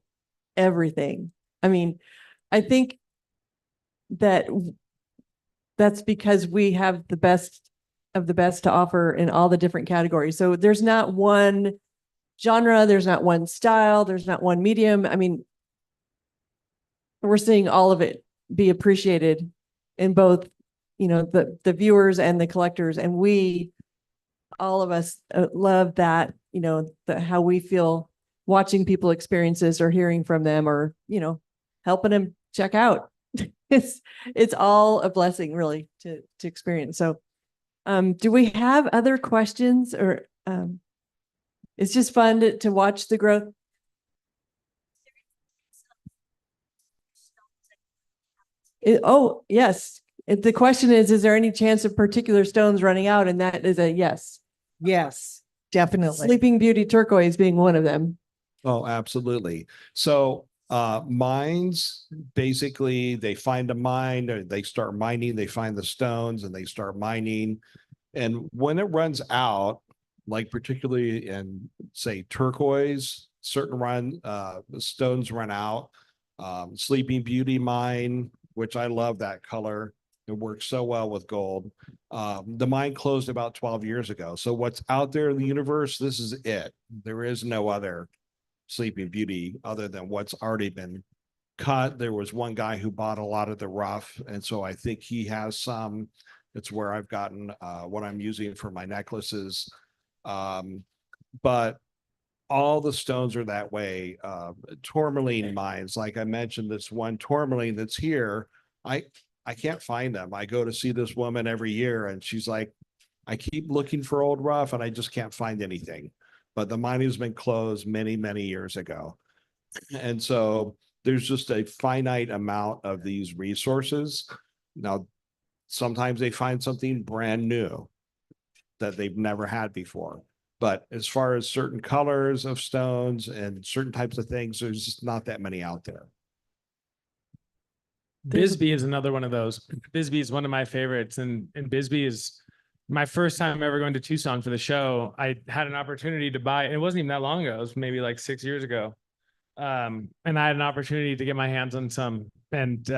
everything. I mean, I think that's because we have the best of the best to offer in all the different categories. So there's not one genre, there's not one style, there's not one medium. I mean, we're seeing all of it be appreciated in both, you know, the viewers and the collectors. And we, all of us love that, you know, how we feel watching people experiences or hearing from them, or, you know, helping them check out. It's all a blessing really to experience. So do we have other questions, or it's just fun to watch the growth? Oh, yes. The question is there any chance of particular stones running out? And that is a yes. Yes, definitely. Sleeping Beauty turquoise being one of them. Oh, absolutely. So mines, basically they find a mine, or they start mining, they find the stones and they start mining. And when it runs out, like particularly in say turquoise, certain stones run out. Sleeping Beauty mine, which I love that color. It works so well with gold. The mine closed about 12 years ago. So what's out there in the universe, this is it. There is no other Sleeping Beauty other than what's already been cut. There was one guy who bought a lot of the rough, and so I think he has some. It's where I've gotten what I'm using for my necklaces. But all the stones are that way. Tourmaline mines, like I mentioned, this one tourmaline that's here, I can't find them. I go to see this woman every year and she's like, I keep looking for old rough and I just can't find anything. but the mining's been closed many, many years ago. And so there's just a finite amount of these resources. Now, sometimes they find something brand new that they've never had before. But as far as certain colors of stones and certain types of things, there's just not that many out there. Bisbee is another one of those. Bisbee is one of my favorites, and Bisbee is my first time ever going to Tucson for the show. I had an opportunity to buy, and it wasn't even that long ago. It was maybe like 6 years ago. And I had an opportunity to get my hands on some, and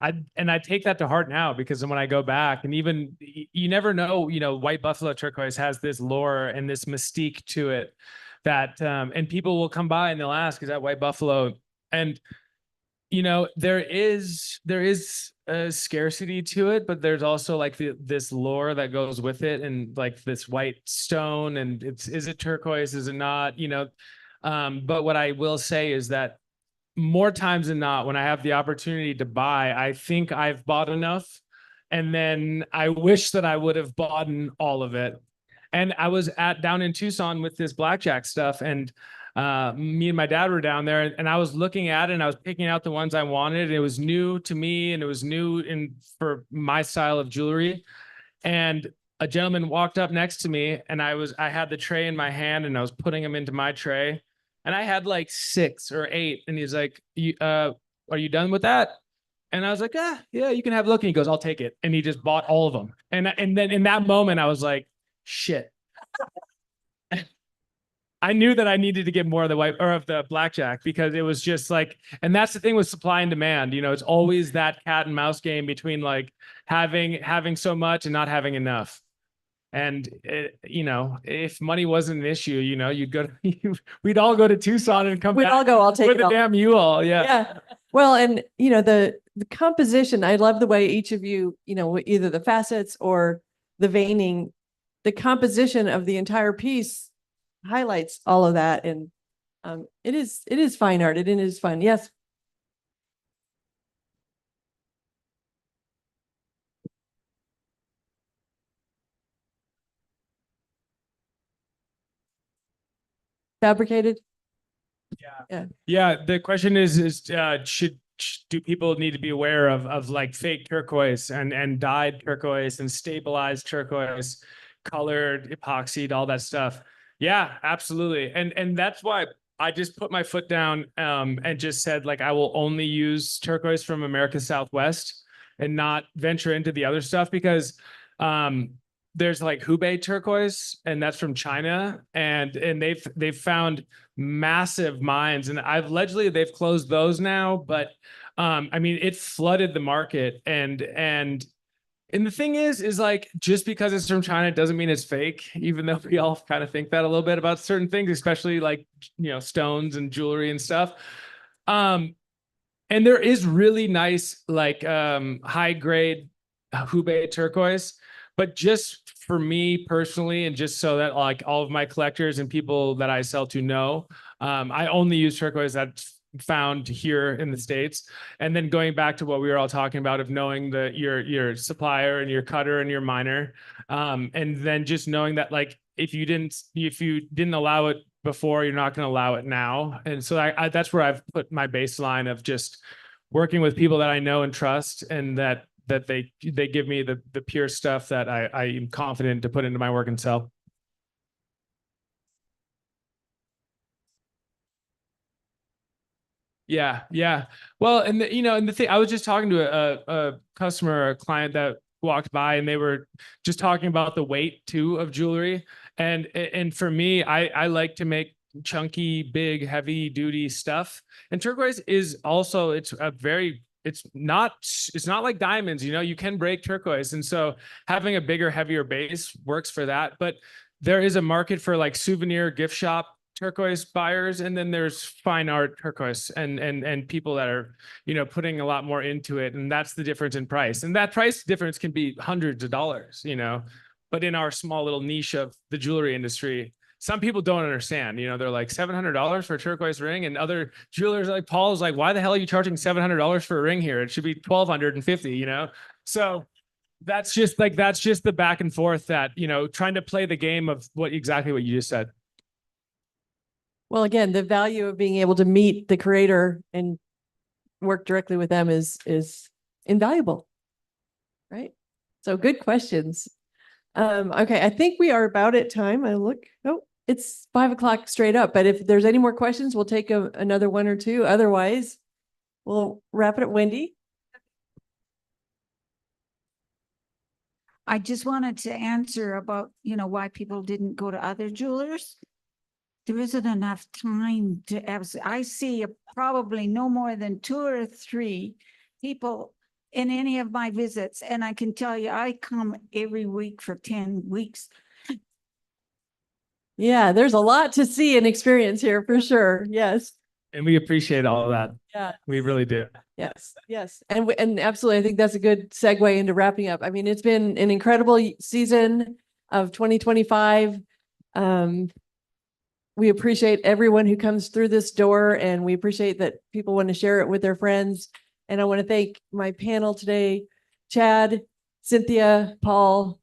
I take that to heart now, because when I go back, and even you never know, white buffalo turquoise has this lore and this mystique to it that, and people will come by and they'll ask, is that white buffalo? And there is a scarcity to it, but there's also like this lore that goes with it, and like this white stone, and is it turquoise? Is it not? But what I will say is that more times than not, when I have the opportunity to buy, I think I've bought enough, and then I wish that I would have bought all of it. And I was down in Tucson with this blackjack stuff, and me and my dad were down there, and I was looking at it, and I was picking out the ones I wanted. And it was new to me, and it was new for my style of jewelry. And a gentleman walked up next to me, and I had the tray in my hand, and I was putting them into my tray, and I had like 6 or 8, and he's like, "Are you done with that?" And I was like, yeah, you can have a look. And he goes, "I'll take it." And he just bought all of them. And then in that moment, I was like, shit. I knew that I needed to get more of the white, or of the blackjack, because it was just like, and that's the thing with supply and demand. It's always that cat and mouse game between like having so much and not having enough. And if money wasn't an issue, you'd go to, we'd all go to Tucson and come We'd back all go, I'll take with it a all. damn U-Haul. Yeah. Yeah. Well, and the composition, I love the way each of you, either the facets or the veining, the composition of the entire piece highlights all of that. And it is fine art. It is fun. Yes. Fabricated. Yeah. The question is do people need to be aware of like fake turquoise and dyed turquoise and stabilized turquoise, colored, epoxied, all that stuff? Yeah, absolutely. And that's why I just put my foot down and just said, like, I will only use turquoise from America's Southwest and not venture into the other stuff, because there's like Hubei turquoise, and that's from China, and they've found massive mines, and allegedly they've closed those now, but I mean, it flooded the market, and the thing is like, just because it's from China doesn't mean it's fake, even though we all kind of think that a little bit about certain things, especially like stones and jewelry and stuff. And there is really nice like high grade Hubei turquoise. But just for me personally, and just so that like all of my collectors and people that I sell to know, I only use turquoise that's found here in the States. And then going back to what we were all talking about, of knowing your supplier and your cutter and your miner, and then just knowing that like if you didn't allow it before, you're not going to allow it now. And so that's where I've put my baseline of just working with people that I know and trust, and that they give me the pure stuff that I am confident to put into my work and sell. Yeah. Well, and the thing, I was just talking to a customer, a client that walked by, and they were just talking about the weight too of jewelry. And for me, I like to make chunky, big, heavy duty stuff. And turquoise is also, it's not like diamonds, you can break turquoise. And so having a bigger, heavier base works for that. But there is a market for like souvenir gift shop turquoise buyers, and then there's fine art turquoise, and people that are putting a lot more into it, and that's the difference in price. And that price difference can be hundreds of dollars, but in our small little niche of the jewelry industry, some people don't understand. They're like, $700 for a turquoise ring, and other jewelers like Paul's like, why the hell are you charging $700 for a ring here? It should be $1,250. So that's just the back and forth that, trying to play the game of exactly what you just said. Well, again, the value of being able to meet the creator and work directly with them is invaluable. Right? So good questions. Okay, I think we are about at time. It's 5:00 straight up, but if there's any more questions, we'll take another one or two. Otherwise, we'll wrap it up. Wendy? I just wanted to answer about, why people didn't go to other jewelers. There isn't enough time to have, I see probably no more than 2 or 3 people in any of my visits. And I can tell you, I come every week for 10 weeks. Yeah, there's a lot to see and experience here for sure. Yes. And we appreciate all of that. Yeah. We really do. Yes. Yes. And absolutely, I think that's a good segue into wrapping up. I mean, it's been an incredible season of 2025. We appreciate everyone who comes through this door, and we appreciate that people want to share it with their friends. And I want to thank my panel today, Chad, Cynthia, Paul,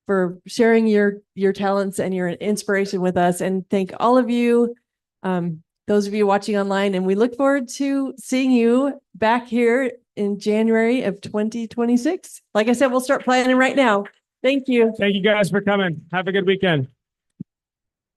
for sharing your talents and your inspiration with us. And thank all of you, those of you watching online. And we look forward to seeing you back here in January of 2026. Like I said, we'll start planning right now. Thank you. Thank you guys for coming. Have a good weekend.